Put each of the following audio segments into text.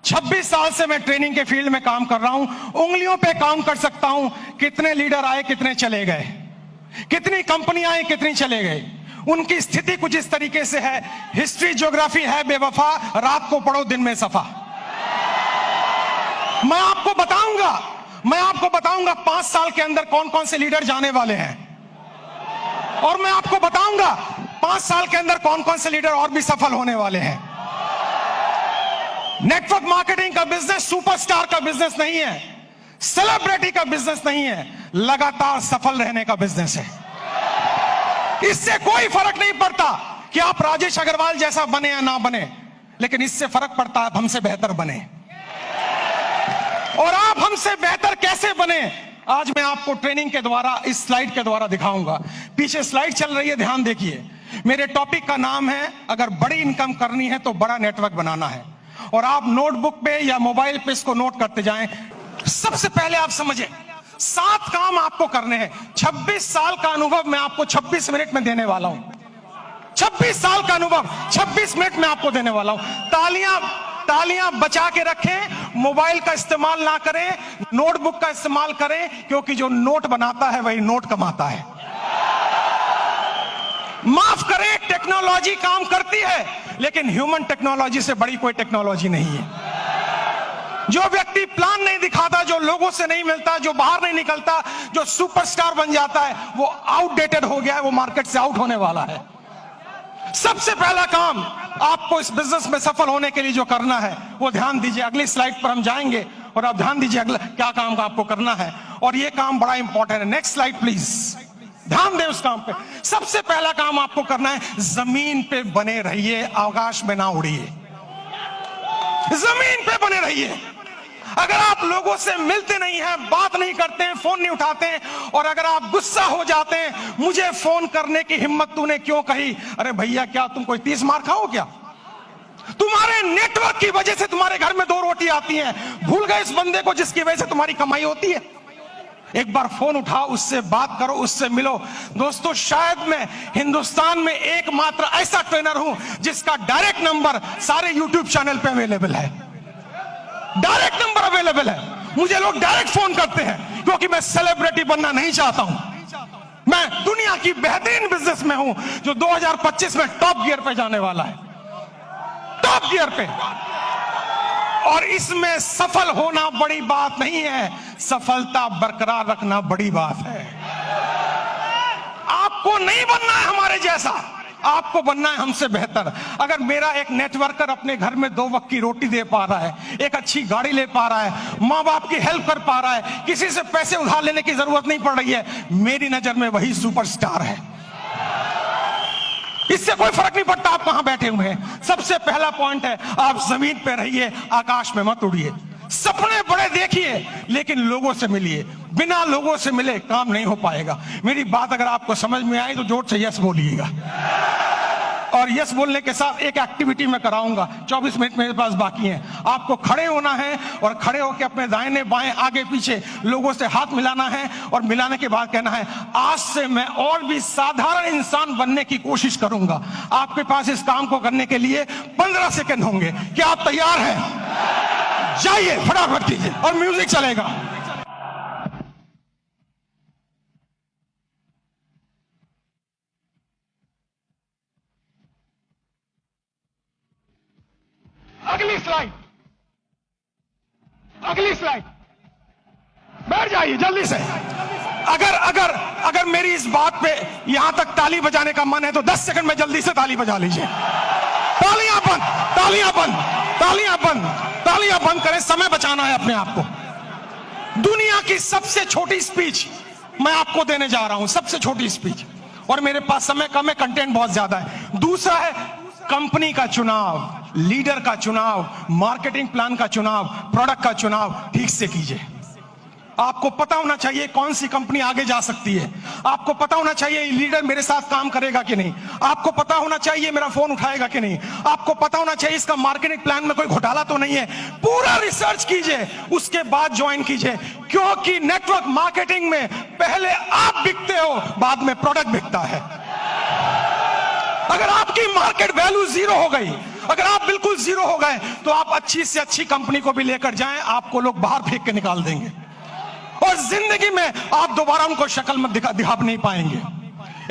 26 साल से मैं ट्रेनिंग के फील्ड में काम कर रहा हूं। उंगलियों पे काउंट कर सकता हूं कितने लीडर आए, कितने चले गए, कितनी कंपनियां आई, कितनी चले गए। उनकी स्थिति कुछ इस तरीके से है। हिस्ट्री ज्योग्राफी है बेवफा, रात को पढ़ो दिन में सफा। मैं आपको बताऊंगा 5 साल के अंदर कौन कौन से लीडर जाने वाले हैं, और मैं आपको बताऊंगा 5 साल के अंदर कौन कौन से लीडर और भी सफल होने वाले हैं। नेटवर्क मार्केटिंग का बिजनेस सुपरस्टार का बिजनेस नहीं है, सेलिब्रिटी का बिजनेस नहीं है, लगातार सफल रहने का बिजनेस है। इससे कोई फर्क नहीं पड़ता कि आप राजेश अग्रवाल जैसा बने या ना बने, लेकिन इससे फर्क पड़ता है आप हमसे बेहतर बने। और आप हमसे बेहतर कैसे बने, आज मैं आपको ट्रेनिंग के द्वारा, इस स्लाइड के द्वारा दिखाऊंगा। पीछे स्लाइड चल रही है, ध्यान देखिए। मेरे टॉपिक का नाम है, अगर बड़ी इनकम करनी है तो बड़ा नेटवर्क बनाना है। और आप नोटबुक पे या मोबाइल पे इसको नोट करते जाएं। सबसे पहले आप समझें, 7 काम आपको करने हैं। 26 साल का अनुभव मैं आपको 26 मिनट में देने वाला हूं। 26 साल का अनुभव 26 मिनट में आपको देने वाला हूं। तालियां बचा के रखें, मोबाइल का इस्तेमाल ना करें, नोटबुक का इस्तेमाल करें, क्योंकि जो नोट बनाता है वही नोट कमाता है। माफ करें, टेक्नोलॉजी काम करती है, लेकिन ह्यूमन टेक्नोलॉजी से बड़ी कोई टेक्नोलॉजी नहीं है। जो व्यक्ति प्लान नहीं दिखाता, जो लोगों से नहीं मिलता, जो बाहर नहीं निकलता, जो सुपरस्टार बन जाता है, वो आउटडेटेड हो गया है, वो मार्केट से आउट होने वाला है। सबसे पहला काम आपको इस बिजनेस में सफल होने के लिए जो करना है वो ध्यान दीजिए। अगली स्लाइड पर हम जाएंगे और आप ध्यान दीजिए अगला क्या काम का आपको करना है, और ये काम बड़ा इंपॉर्टेंट है। नेक्स्ट स्लाइड प्लीज, ध्यान दें उस काम पे। सबसे पहला काम आपको करना है, जमीन पे बने रहिए, आकाश में ना उड़िए। जमीन पे बने रहिए। अगर आप लोगों से मिलते नहीं हैं, बात नहीं करते हैं, फोन नहीं उठाते हैं, और अगर आप गुस्सा हो जाते हैं, मुझे फोन करने की हिम्मत तूने क्यों कही, अरे भैया क्या तुम कोई 30 मार खाओ क्या? तुम्हारे नेटवर्क की वजह से तुम्हारे घर में 2 रोटी आती हैं। भूल गए इस बंदे को जिसकी वजह से तुम्हारी कमाई होती है? एक बार फोन उठाओ, उससे बात करो, उससे मिलो। दोस्तों, शायद मैं हिंदुस्तान में एकमात्र ऐसा ट्रेनर हूं जिसका डायरेक्ट नंबर सारे यूट्यूब चैनल पे अवेलेबल है। डायरेक्ट नंबर अवेलेबल है। मुझे लोग डायरेक्ट फोन करते हैं, क्योंकि मैं सेलिब्रिटी बनना नहीं चाहता हूं। मैं दुनिया की बेहतरीन बिजनेस में हूं, जो 2025 में टॉप गियर पे जाने वाला है, टॉप गियर पे। और इसमें सफल होना बड़ी बात नहीं है, सफलता बरकरार रखना बड़ी बात है। आपको नहीं बनना है हमारे जैसा, आपको बनना है हमसे बेहतर। अगर मेरा एक नेटवर्कर अपने घर में 2 वक्त की रोटी दे पा रहा है, एक अच्छी गाड़ी ले पा रहा है, माँ बाप की हेल्प कर पा रहा है, किसी से पैसे उधार लेने की जरूरत नहीं पड़ रही है, मेरी नजर में वही सुपरस्टार है। इससे कोई फर्क नहीं पड़ता आप कहां बैठे हुए हैं। सबसे पहला पॉइंट है, आप जमीन पे रहिए, आकाश में मत उड़िए। सपने बड़े देखिए, लेकिन लोगों से मिलिए। बिना लोगों से मिले काम नहीं हो पाएगा। मेरी बात अगर आपको समझ में आई तो जोर से यस बोलिएगा। और यस बोलने के साथ एक एक्टिविटी मैं कराऊंगा। 24 मिनट मेरे पास बाकी हैं। आपको खड़े होना है और खड़े होकर अपने दाहिने बाएं आगे पीछे लोगों से हाथ मिलाना है, और मिलाने के बाद कहना है, आज से मैं और भी साधारण इंसान बनने की कोशिश करूंगा। आपके पास इस काम को करने के लिए 15 सेकंड होंगे। क्या आप तैयार हैं? जाइए, फटाफट कीजिए, और म्यूजिक चलेगा। अगली स्लाइड, बैठ जाइए जल्दी से। अगर मेरी इस बात पे यहां तक ताली बजाने का मन है तो 10 सेकंड में जल्दी से ताली बजा लीजिए। तालियां बंद, तालियां बंद, तालियां बंद, तालियां बंद करें। समय बचाना है अपने आप को। दुनिया की सबसे छोटी स्पीच मैं आपको देने जा रहा हूं, सबसे छोटी स्पीच, और मेरे पास समय कम है, कंटेंट बहुत ज्यादा है। दूसरा है कंपनी का चुनाव, लीडर का चुनाव, मार्केटिंग प्लान का चुनाव, प्रोडक्ट का चुनाव ठीक से कीजिए। आपको पता होना चाहिए कौन सी कंपनी आगे जा सकती है। आपको पता होना चाहिए लीडर मेरे साथ काम करेगा कि नहीं। आपको पता होना चाहिए मेरा फोन उठाएगा कि नहीं। आपको पता होना चाहिए इसका मार्केटिंग प्लान में कोई घोटाला तो नहीं है। पूरा रिसर्च कीजिए, उसके बाद ज्वाइन कीजिए, क्योंकि नेटवर्क मार्केटिंग में पहले आप बिकते हो, बाद में प्रोडक्ट बिकता है। अगर आपकी मार्केट वैल्यू 0 हो गई, अगर आप बिल्कुल जीरो हो गए तो आप अच्छी से अच्छी कंपनी को भी लेकर जाएं, आपको लोग बाहर फेंक के निकाल देंगे और जिंदगी में आप दोबारा उनको शक्ल में दिखा नहीं पाएंगे।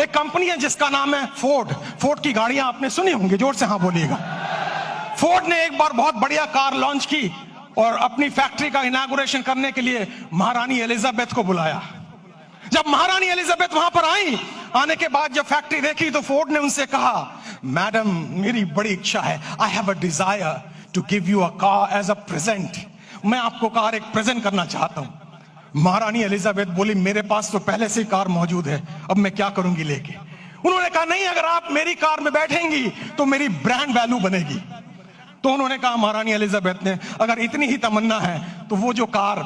एक कंपनी है जिसका नाम है फोर्ड। फोर्ड की गाड़ियां आपने सुनी होंगी, जोर से हाँ बोलिएगा। फोर्ड ने एक बार बहुत बढ़िया कार लॉन्च की और अपनी फैक्ट्री का इनॉग्रेशन करने के लिए महारानी एलिजाबेथ को बुलाया। जब महारानी एलिजाबेथ वहां पर आई, आने के बाद जब फैक्ट्री देखी तो फोर्ड ने उनसे कहा, मैडम मेरी बड़ी इच्छा है, I have a desire to give you a car as a present. मैं आपको कार एक प्रेजेंट करना चाहता हूं। महारानी एलिजाबेथ बोली, मेरे पास तो पहले से ही कार मौजूद है, अब मैं क्या करूंगी लेके। उन्होंने कहा, नहीं, अगर आप मेरी कार में बैठेंगी तो मेरी ब्रांड वैल्यू बनेगी। तो उन्होंने कहा, महारानी एलिजाबेथ ने, अगर इतनी ही तमन्ना है तो वो जो कार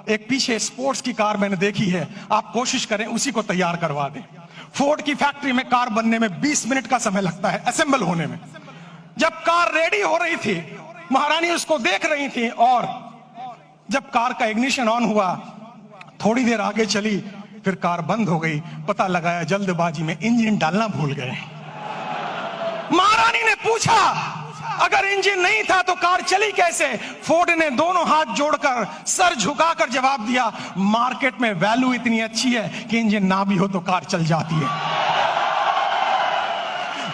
एक पीछे स्पोर्ट्स की कार मैंने देखी है, आप कोशिश करें उसी को तैयार करवा दें। फोर्ड की फैक्ट्री में कार बनने में 20 मिनट का समय लगता है, असेंबल होने में। जब कार रेडी हो रही थी, महारानी उसको देख रही थी और जब कार का इग्निशन ऑन हुआ, थोड़ी देर आगे चली, फिर कार बंद हो गई। पता लगाया जल्दबाजी में इंजन डालना भूल गए। महारानी ने पूछा, अगर इंजन नहीं था तो कार चली कैसे? फोर्ड ने दोनों हाथ जोड़कर सर झुकाकर जवाब दिया, मार्केट में वैल्यू इतनी अच्छी है कि इंजन ना भी हो तो कार चल जाती है।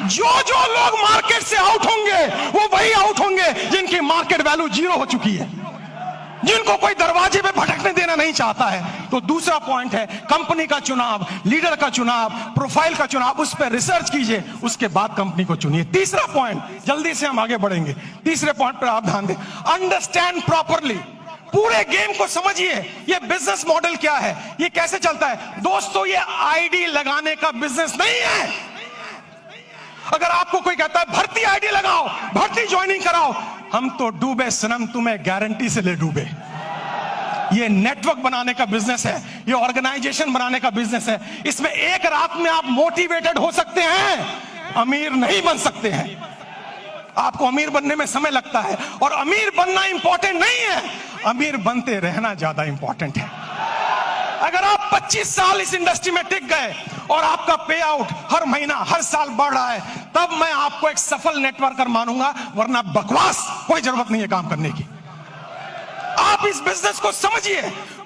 जो लोग मार्केट से आउट होंगे वो वही आउट होंगे जिनकी मार्केट वैल्यू जीरो हो चुकी है, जिनको कोई दरवाजे पे भटकने देना नहीं चाहता है। तो दूसरा पॉइंट है कंपनी का चुनाव, लीडर का चुनाव, प्रोफाइल का चुनाव, उस पर रिसर्च कीजिए, उसके बाद कंपनी को चुनिए। तीसरा पॉइंट, जल्दी से हम आगे बढ़ेंगे, तीसरे पॉइंट पर आप ध्यान दें, अंडरस्टैंड प्रॉपरली। पूरे गेम को समझिए, ये बिजनेस मॉडल क्या है, ये कैसे चलता है। दोस्तों, ये आईडी लगाने का बिजनेस नहीं है। अगर आपको कोई कहता है भर्ती आईडी लगाओ, भर्ती ज्वाइनिंग कराओ, हम तो डूबे सनम, तुम्हें गारंटी से ले डूबे। ये नेटवर्क बनाने का बिजनेस है, ये ऑर्गेनाइजेशन बनाने का बिजनेस है। इसमें एक रात में आप मोटिवेटेड हो सकते हैं, अमीर नहीं बन सकते हैं। आपको अमीर बनने में समय लगता है और अमीर बनना इंपॉर्टेंट नहीं है, अमीर बनते रहना ज्यादा इंपॉर्टेंट है। अगर आप 25 साल इस इंडस्ट्री में टिक गए और आपका पे आउट हर महीना हर साल बढ़ रहा है, तब मैं आपको एक सफल नेटवर्कर मानूंगा, वरना बकवास कोई जरूरत नहीं है काम करने की। आप इस बिजनेस को समझिए,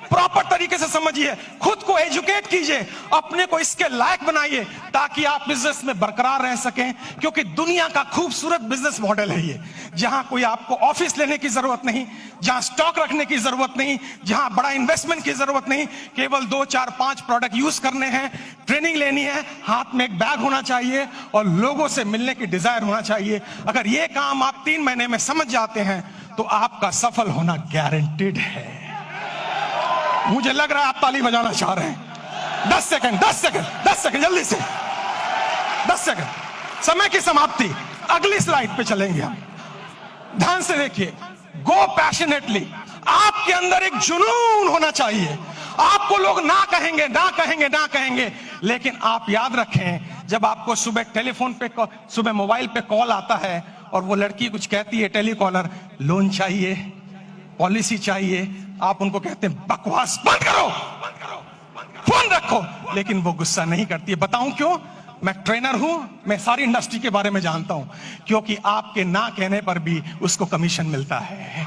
प्रॉपर तरीके से समझिए, खुद को एजुकेट कीजिए, अपने को इसके लायक बनाइए ताकि आप बिजनेस में बरकरार रह सकें। क्योंकि दुनिया का खूबसूरत बिजनेस मॉडल है ये, जहां कोई आपको ऑफिस लेने की जरूरत नहीं, जहां स्टॉक रखने की जरूरत नहीं, जहां बड़ा इन्वेस्टमेंट की जरूरत नहीं, केवल 2, 4, 5 प्रोडक्ट यूज करने हैं, ट्रेनिंग लेनी है, हाथ में एक बैग होना चाहिए और लोगों से मिलने की डिजायर होना चाहिए। अगर ये काम आप 3 महीने में समझ जाते हैं तो आपका सफल होना गारंटीड है। मुझे लग रहा है आप ताली बजाना चाह रहे हैं। 10 सेकंड, 10 सेकंड, 10 सेकंड, जल्दी से 10 सेकंड, समय की समाप्ति। अगली स्लाइड पे चलेंगे हम। ध्यान से देखिए, गो पैशनेटली। आपके अंदर एक जुनून होना चाहिए। आपको लोग ना कहेंगे, ना कहेंगे, ना कहेंगे, लेकिन आप याद रखें, जब आपको सुबह टेलीफोन पे, सुबह मोबाइल पे कॉल आता है और वो लड़की कुछ कहती है, टेलीकॉलर, लोन चाहिए, पॉलिसी चाहिए, आप उनको कहते हैं बकवास बंद करो, फोन रखो, लेकिन वो गुस्सा नहीं करती है। बताऊं क्यों? मैं ट्रेनर हूं, मैं सारी इंडस्ट्री के बारे में जानता हूं। क्योंकि आपके ना कहने पर भी उसको कमीशन मिलता है,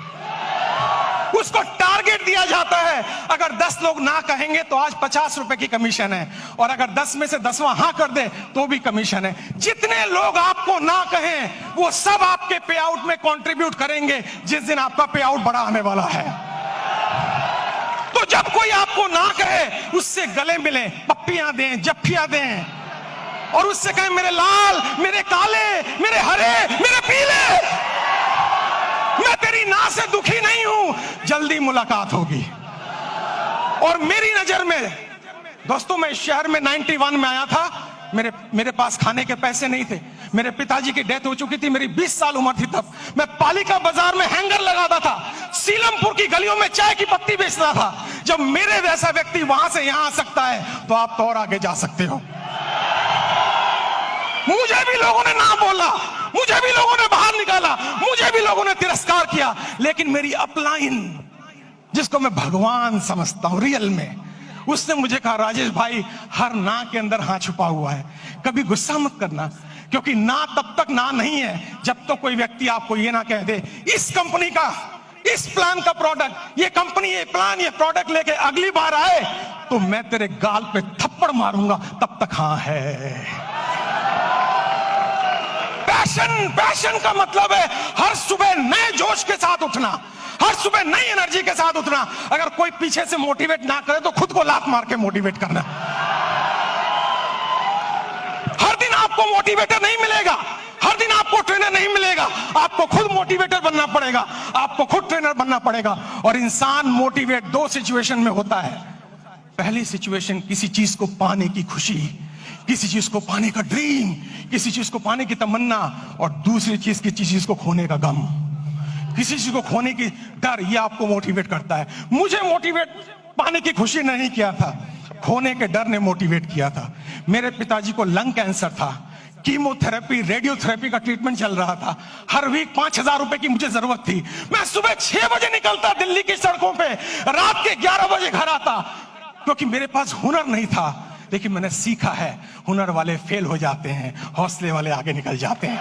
उसको टारगेट दिया जाता है। अगर 10 लोग ना कहेंगे तो आज 50 रुपए की कमीशन है, और अगर 10 में से 10वां हाँ कर दे तो भी कमीशन है। जितने लोग आपको ना कहें वो सब आपके पे आउट में कंट्रीब्यूट करेंगे जिस दिन आपका पे आउट बड़ा आने वाला है। तो जब कोई आपको ना कहे, उससे गले मिले, पप्पियां दें, जफ्फियां दें, और उससे कहें मेरे लाल, मेरे काले, मेरे हरे, मेरे पीले, मैं तेरी ना से दुखी नहीं हूं, जल्दी मुलाकात होगी। और मेरी नजर में दोस्तों, मैं इस शहर में 91 में आया था, मेरे पास खाने के पैसे नहीं थे, मेरे पिताजी की डेथ हो चुकी थी, मेरी 20 साल उम्र थी तब। मैं पालिका बाजार में हैंगर लगाता था, सीलमपुर की गलियों में चाय की पत्ती बेचता था। जब मेरे जैसा व्यक्ति वहां से यहां आ सकता है तो आप तो और आगे जा सकते हो। मुझे भी लोगों ने ना बोला, मुझे भी लोगों ने बाहर निकाला, मुझे भी लोगों ने तिरस्कार किया, लेकिन मेरी अपलाइन, जिसको मैं भगवान समझता हूं रियल में, उसने मुझे कहा, राजेश भाई, हर ना के अंदर हाँ छुपा हुआ है, कभी गुस्सा मत करना, क्योंकि ना तब तक ना नहीं है जब तो कोई व्यक्ति आपको ये ना कह दे इस कंपनी का, इस प्लान का प्रोडक्ट, ये कंपनी, ये प्लान, ये प्रोडक्ट लेके अगली बार आए तो मैं तेरे गाल पे थप्पड़ मारूंगा, तब तक हाँ है। पैशन का मतलब है हर सुबह नए जोश के साथ उठना, हर सुबह नई एनर्जी के साथ उठना। अगर कोई पीछे से मोटिवेट ना करे तो खुद को लात मार के मोटिवेट करना। हर दिन आपको मोटिवेटर नहीं मिलेगा, हर दिन आपको ट्रेनर नहीं मिलेगा, आपको खुद मोटिवेटर बनना पड़ेगा, आपको खुद ट्रेनर बनना पड़ेगा। और इंसान मोटिवेट दो सिचुएशन में होता है। पहली सिचुएशन किसी चीज को पाने की खुशी, किसी चीज को पाने का ड्रीम, किसी चीज को पाने की तमन्ना, और दूसरी चीज किसी चीज को खोने का गम, किसी चीज को खोने की डर, ये आपको मोटिवेट करता है। मुझे मोटिवेट पाने की खुशी ने नहीं किया था, खोने के डर ने मोटिवेट किया था। मेरे पिताजी को लंग कैंसर था, कीमोथेरेपी, रेडियोथेरेपी का ट्रीटमेंट चल रहा था। हर वीक 5,000 रुपए की मुझे जरूरत थी। मैं सुबह 6 बजे निकलता दिल्ली की सड़कों पे, रात के 11 बजे घर आता, क्योंकि मेरे पास हुनर नहीं था। लेकिन मैंने सीखा है, हुनर वाले फेल हो जाते हैं, हौसले वाले आगे निकल जाते हैं।